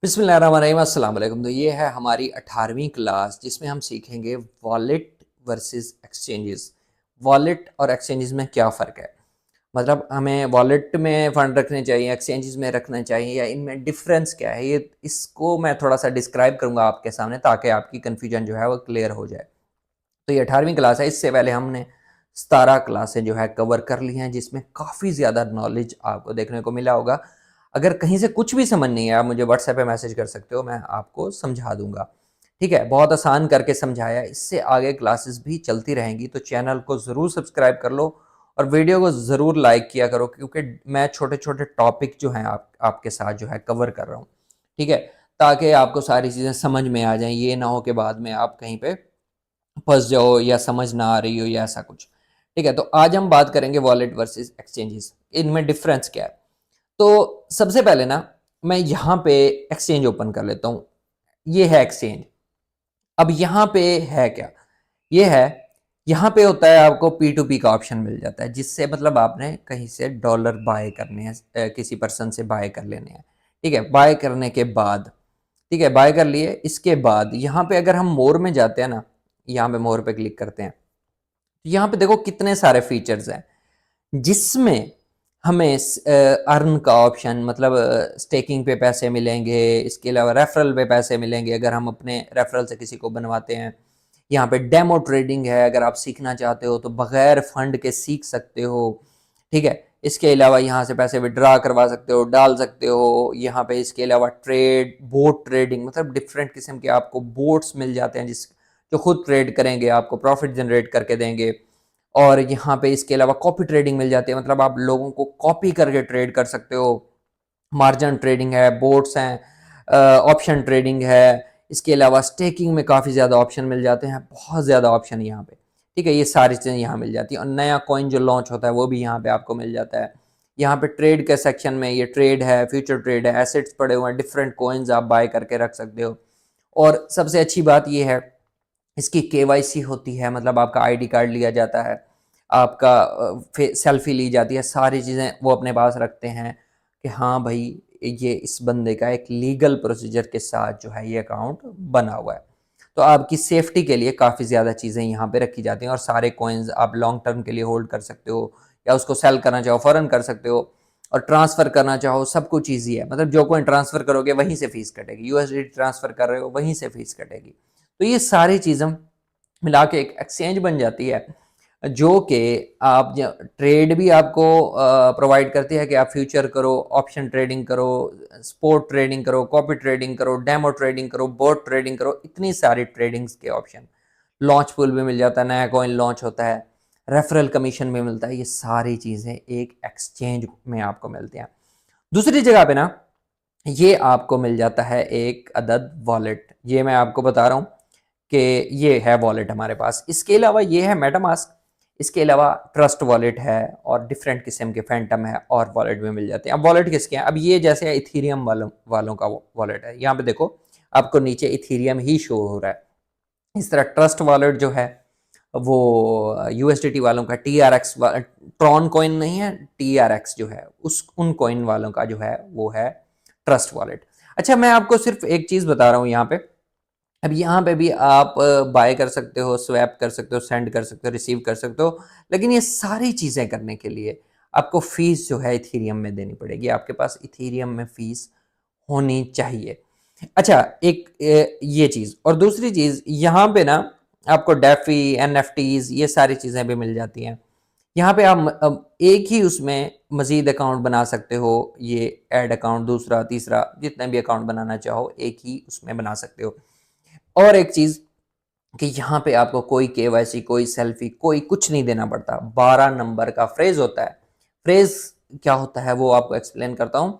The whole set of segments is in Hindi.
बिस्मिल्लाहिर्रहमानिर्रहीम, अस्सलाम वालेकुम। तो ये है हमारी 18वीं क्लास जिसमें हम सीखेंगे वॉलेट वर्सेस एक्सचेंजेस। वॉलेट और एक्सचेंजेस में क्या फ़र्क है, मतलब हमें वॉलेट में फ़ंड रखने चाहिए, एक्सचेंजेस में रखना चाहिए, या इनमें डिफरेंस क्या है, ये इसको मैं थोड़ा सा डिस्क्राइब करूँगा आपके सामने ताकि आपकी कन्फ्यूजन जो है वो क्लियर हो जाए। तो ये 18वीं क्लास है, इससे पहले हमने 17 क्लासें जो है कवर कर ली हैं जिसमें काफ़ी ज़्यादा नॉलेज आपको देखने को मिला होगा। अगर कहीं से कुछ भी समझ नहीं है, आप मुझे व्हाट्सएप पे मैसेज कर सकते हो, मैं आपको समझा दूंगा। ठीक है, बहुत आसान करके समझाया है। इससे आगे क्लासेस भी चलती रहेंगी, तो चैनल को ज़रूर सब्सक्राइब कर लो और वीडियो को ज़रूर लाइक किया करो, क्योंकि मैं छोटे छोटे टॉपिक जो हैं आपके साथ जो है कवर कर रहा हूँ। ठीक है, ताकि आपको सारी चीज़ें समझ में आ जाएं, ये ना हो कि बाद में आप कहीं पे फंस जाओ या समझ ना आ रही हो या ऐसा कुछ। ठीक है, तो आज हम बात करेंगे वॉलेट वर्सेस एक्सचेंजेस, इनमें डिफरेंस क्या है। तो सबसे पहले ना मैं यहाँ पे एक्सचेंज ओपन कर लेता हूँ। ये है एक्सचेंज। अब यहाँ पे है क्या, ये है, यहाँ पे होता है आपको P2P का ऑप्शन मिल जाता है, जिससे मतलब आपने कहीं से डॉलर बाय करने हैं, किसी पर्सन से बाय कर लेने हैं। ठीक है, बाय करने के बाद, ठीक है, बाय कर लिए, इसके बाद यहाँ पे अगर हम मोर में जाते हैं ना, यहाँ पे मोर पे क्लिक करते हैं, तो यहाँ पे देखो कितने सारे फीचर्स हैं, जिसमें हमें अर्न का ऑप्शन, मतलब स्टेकिंग पे पैसे मिलेंगे, इसके अलावा रेफरल पे पैसे मिलेंगे अगर हम अपने रेफरल से किसी को बनवाते हैं। यहाँ पे डेमो ट्रेडिंग है, अगर आप सीखना चाहते हो तो बगैर फंड के सीख सकते हो। ठीक है, इसके अलावा यहाँ से पैसे विड्रा करवा सकते हो, डाल सकते हो। यहाँ पे इसके अलावा ट्रेड, बोट ट्रेडिंग, मतलब डिफरेंट किस्म के आपको बोट्स मिल जाते हैं जिस जो खुद ट्रेड करेंगे, आपको प्रॉफिट जनरेट करके देंगे। और यहाँ पे इसके अलावा कॉपी ट्रेडिंग मिल जाती है, मतलब आप लोगों को कॉपी करके ट्रेड कर सकते हो। मार्जिन ट्रेडिंग है, बोट्स हैं, ऑप्शन ट्रेडिंग है। इसके अलावा स्टेकिंग में काफ़ी ज़्यादा ऑप्शन मिल जाते हैं, बहुत ज़्यादा ऑप्शन है यहाँ पे। ठीक है, ये सारी चीज़ें यहाँ मिल जाती हैं, और नया कॉइन जो लॉन्च होता है वो भी यहाँ पे आपको मिल जाता है। यहाँ पे ट्रेड के सेक्शन में ये ट्रेड है, फ्यूचर ट्रेड है, एसेट्स पड़े हुए हैं, डिफरेंट कॉइन्स आप बाय करके रख सकते हो। और सबसे अच्छी बात ये है, इसकी केवाईसी होती है, मतलब आपका आईडी कार्ड लिया जाता है, आपका सेल्फी ली जाती है, सारी चीज़ें वो अपने पास रखते हैं कि हाँ भाई, ये इस बंदे का एक लीगल प्रोसीजर के साथ जो है ये अकाउंट बना हुआ है। तो आपकी सेफ्टी के लिए काफ़ी ज़्यादा चीज़ें यहाँ पे रखी जाती हैं, और सारे कॉइन्स आप लॉन्ग टर्म के लिए होल्ड कर सकते हो, या उसको सेल करना चाहो फ़ौरन कर सकते हो, और ट्रांसफ़र करना चाहो सब कुछ ईजी है। मतलब जो कॉइन ट्रांसफ़र करोगे वहीं से फ़ीस कटेगी, यूएसडी ट्रांसफ़र कर रहे हो वहीं से फ़ीस कटेगी। तो ये सारी चीज़ें मिला के एक एक्सचेंज बन जाती है, जो कि आप ट्रेड भी आपको प्रोवाइड करती है कि आप फ्यूचर करो, ऑप्शन ट्रेडिंग करो, स्पोर्ट ट्रेडिंग करो, कॉपी ट्रेडिंग करो, डेमो ट्रेडिंग करो, बोट ट्रेडिंग करो, इतनी सारी ट्रेडिंग्स के ऑप्शन। लॉन्च पूल भी मिल जाता है, नया कॉइन लॉन्च होता है, रेफरल कमीशन भी मिलता है, ये सारी चीज़ें एक एक्सचेंज में आपको मिलती हैं। दूसरी जगह पे ना ये आपको मिल जाता है एक अदद वॉलेट, ये मैं आपको बता रहा हूँ कि ये है वॉलेट हमारे पास। इसके अलावा ये है मेटामास्क, इसके अलावा ट्रस्ट वॉलेट है, और डिफरेंट किस्म के फैंटम है और वॉलेट भी मिल जाते हैं। अब वॉलेट किसके हैं, अब ये जैसे इथीरियम वालों का वॉलेट है, यहाँ पे देखो आपको नीचे इथीरियम ही शो हो रहा है। इस तरह ट्रस्ट वॉलेट जो है वो यूएसडीटी वालों का, TRX ट्रॉन कॉइन नहीं है, TRX जो है उस उन कॉइन वालों का जो है वो है ट्रस्ट वॉलेट। अच्छा, मैं आपको सिर्फ एक चीज़ बता रहा हूँ यहाँ पे। अब यहाँ पे भी आप बाय कर सकते हो, स्वैप कर सकते हो, सेंड कर सकते हो, रिसीव कर सकते हो, लेकिन ये सारी चीज़ें करने के लिए आपको फीस जो है इथीरियम में देनी पड़ेगी। आपके पास इथीरियम में फीस होनी चाहिए। अच्छा, एक ये चीज़, और दूसरी चीज़ यहाँ पे ना आपको डेफी, एनएफटीज, ये सारी चीज़ें भी मिल जाती हैं। यहाँ पे आप एक ही उसमें मजीद अकाउंट बना सकते हो, ये ऐड अकाउंट, दूसरा, तीसरा, जितने भी अकाउंट बनाना चाहो एक ही उसमें बना सकते हो। और एक चीज़ कि यहाँ पे आपको कोई केवाईसी, कोई सेल्फी, कोई कुछ नहीं देना पड़ता। 12 नंबर का फ्रेज होता है। फ्रेज क्या होता है वो आपको एक्सप्लेन करता हूँ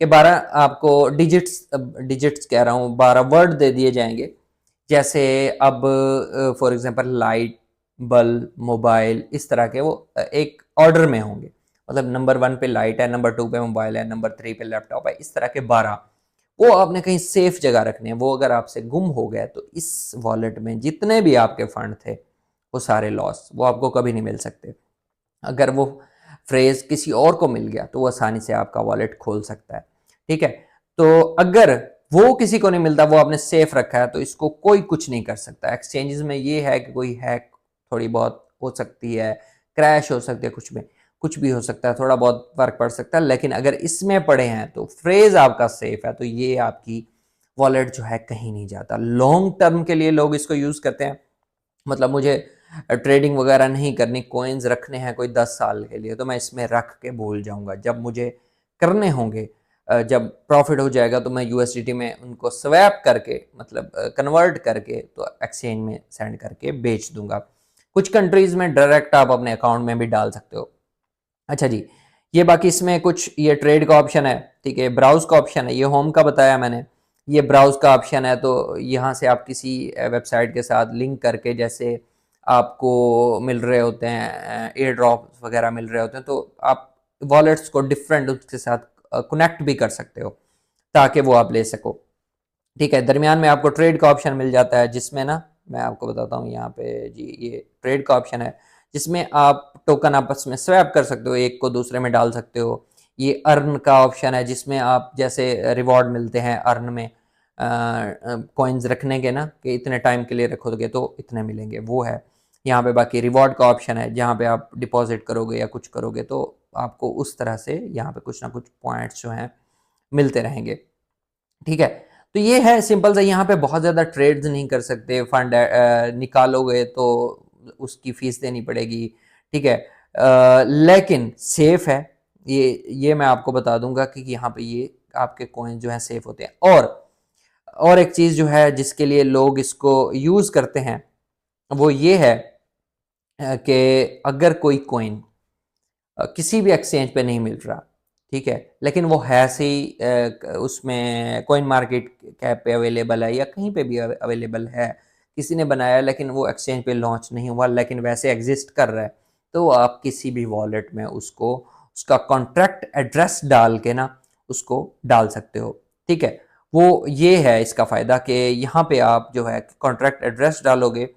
कि 12 आपको डिजिट्स, डिजिट्स कह रहा हूँ, 12 वर्ड दे दिए जाएंगे। जैसे अब for example light, bulb, mobile, इस तरह के वो एक ऑर्डर में होंगे। मतलब नंबर 1 पे लाइट है, नंबर 2 पे मोबाइल है, नंबर 3 पे लैपटॉप है, इस तरह के 12। वो आपने कहीं सेफ जगह रखने हैं। वो अगर आपसे गुम हो गया तो इस वॉलेट में जितने भी आपके फंड थे वो सारे लॉस, वो आपको कभी नहीं मिल सकते। अगर वो फ्रेज किसी और को मिल गया तो वो आसानी से आपका वॉलेट खोल सकता है। ठीक है, तो अगर वो किसी को नहीं मिलता, वो आपने सेफ रखा है, तो इसको कोई कुछ नहीं कर सकता। एक्सचेंजेस में ये है कि कोई हैक थोड़ी बहुत हो सकती है, क्रैश हो सकती है, कुछ भी हो सकता है, थोड़ा बहुत फर्क पड़ सकता है, लेकिन अगर इसमें पड़े हैं तो फ्रेज आपका सेफ है, तो ये आपकी वॉलेट जो है कहीं नहीं जाता। लॉन्ग टर्म के लिए लोग इसको यूज करते हैं, मतलब मुझे ट्रेडिंग वगैरह नहीं करनी, कॉइन्स रखने हैं कोई 10 साल के लिए, तो मैं इसमें रख के भूल जाऊंगा, जब मुझे करने होंगे, जब प्रॉफिट हो जाएगा तो मैं यूएसडीटी में उनको स्वैप करके, मतलब कन्वर्ट करके, तो एक्सचेंज में सेंड करके बेच दूंगा। कुछ कंट्रीज में डायरेक्ट आप अपने अकाउंट में भी डाल सकते हो। अच्छा जी, ये बाकी इसमें कुछ ये ट्रेड का ऑप्शन है, ठीक है, ब्राउज का ऑप्शन है, ये होम का बताया मैंने, ये ब्राउज का ऑप्शन है, तो यहाँ से आप किसी वेबसाइट के साथ लिंक करके, जैसे आपको मिल रहे होते हैं एयर ड्रॉप वगैरह मिल रहे होते हैं, तो आप वॉलेट्स को डिफरेंट उसके साथ कनेक्ट भी कर सकते हो ताकि वो आप ले सको। ठीक है, दरमियान में आपको ट्रेड का ऑप्शन मिल जाता है, जिसमें ना मैं आपको बताता हूँ यहाँ पे जी, ये ट्रेड का ऑप्शन है जिसमें आप टोकन आपस में स्वैप कर सकते हो, एक को दूसरे में डाल सकते हो। ये अर्न का ऑप्शन है जिसमें आप जैसे रिवॉर्ड मिलते हैं अर्न में, कॉइन्स रखने के ना, कि इतने टाइम के लिए रखोगे तो इतने मिलेंगे, वो है। यहाँ पे बाकी रिवॉर्ड का ऑप्शन है जहाँ पे आप डिपॉजिट करोगे या कुछ करोगे तो आपको उस तरह से यहाँ पे कुछ ना कुछ पॉइंट्स जो हैं मिलते रहेंगे। ठीक है, तो ये है सिंपल सा, यहाँ पे बहुत ज़्यादा ट्रेड्स नहीं कर सकते, फंड निकालोगे तो उसकी फीस देनी पड़ेगी। ठीक है, लेकिन सेफ है, ये मैं आपको बता दूंगा कि यहाँ पे ये आपके कॉइन जो है सेफ होते हैं। और एक चीज़ जो है जिसके लिए लोग इसको यूज़ करते हैं वो ये है कि अगर कोई कॉइन किसी भी एक्सचेंज पे नहीं मिल रहा, ठीक है, लेकिन वो है से ही उसमें कॉइन मार्केट कैप पे अवेलेबल है या कहीं पे भी अवेलेबल है, किसी ने बनाया लेकिन वो एक्सचेंज पे लॉन्च नहीं हुआ लेकिन वैसे एग्जिस्ट कर रहा है, तो आप किसी भी वॉलेट में उसको उसका कॉन्ट्रैक्ट एड्रेस डाल के ना उसको डाल सकते हो। ठीक है, वो ये है इसका फ़ायदा कि यहाँ पे आप जो है कॉन्ट्रैक्ट एड्रेस डालोगे,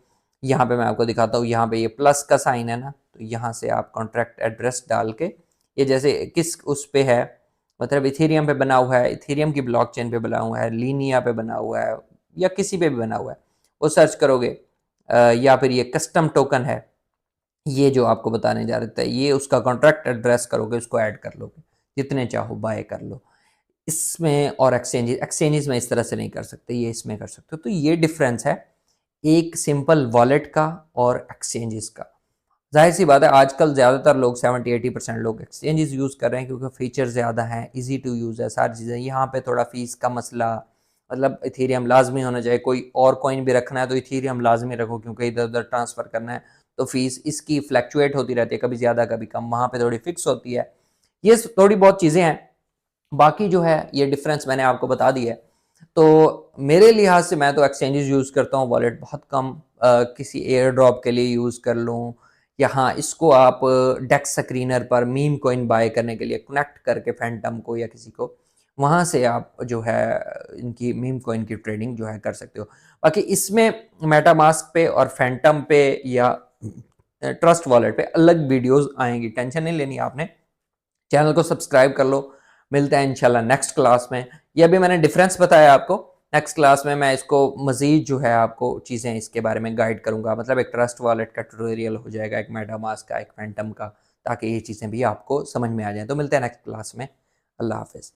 यहाँ पे मैं आपको दिखाता हूँ, यहाँ पे ये प्लस का साइन है ना, तो यहाँ से आप कॉन्ट्रैक्ट एड्रेस डाल के, ये जैसे किस उस पे है, मतलब इथेरियम पे बना हुआ है, इथेरियम की ब्लॉकचेन पे बना हुआ है, लीनिया पे बना हुआ है, या किसी पे भी बना हुआ है, वो सर्च करोगे, या फिर ये कस्टम टोकन है, ये जो आपको बताने जा रहा था, ये उसका कॉन्ट्रैक्ट एड्रेस करोगे, उसको ऐड कर लोगे, जितने चाहो बाय कर लो इसमें। और एक्सचेंजेस में इस तरह से नहीं कर सकते, ये इसमें कर सकते हो। तो ये डिफरेंस है एक सिंपल वॉलेट का और एक्सचेंजेस का। जाहिर सी बात है आजकल ज़्यादातर लोग 70-80% लोग एक्सचेंजेस यूज़ कर रहे हैं क्योंकि फीचर ज़्यादा हैं, इजी टू यूज़ है सारी चीज़ें। यहाँ पे थोड़ा फीस का मसला, मतलब इथेरियम लाजमी होना चाहिए, कोई और कॉइन भी रखना है तो इथेरियम लाजमी रखो क्योंकि इधर उधर ट्रांसफ़र करना है, तो फीस इसकी फ्लैक्चुएट होती रहती है, कभी ज़्यादा कभी कम, वहाँ पे थोड़ी फिक्स होती है। ये थोड़ी बहुत चीज़ें हैं, बाकी जो है ये डिफरेंस मैंने आपको बता दिया है। तो मेरे लिहाज से मैं तो एक्सचेंजेस यूज़ करता हूँ, वॉलेट बहुत कम, किसी एयर ड्रॉप के लिए यूज़ कर लूँ, या हाँ इसको आप डेक्स स्क्रीनर पर मीम कॉइन बाय करने के लिए कनेक्ट करके फैंटम को या किसी को, वहाँ से आप जो है इनकी मीम कॉइन की ट्रेडिंग जो है कर सकते हो। बाकी इसमें मेटामास्क पे और फैंटम पे या ट्रस्ट वॉलेट पे अलग वीडियोस आएंगी, टेंशन नहीं लेनी आपने, चैनल को सब्सक्राइब कर लो। मिलते हैं इंशाल्लाह नेक्स्ट क्लास में। ये अभी मैंने डिफरेंस बताया आपको, नेक्स्ट क्लास में मैं इसको मज़ीद जो है आपको चीज़ें इसके बारे में गाइड करूँगा, मतलब एक ट्रस्ट वॉलेट का ट्यूटोरियल हो जाएगा, एक मेटामास्क का, एक फैंटम का, ताकि ये चीज़ें भी आपको समझ में आ जाएँ। तो मिलते हैं नेक्स्ट क्लास में। अल्लाह हाफ़िज़।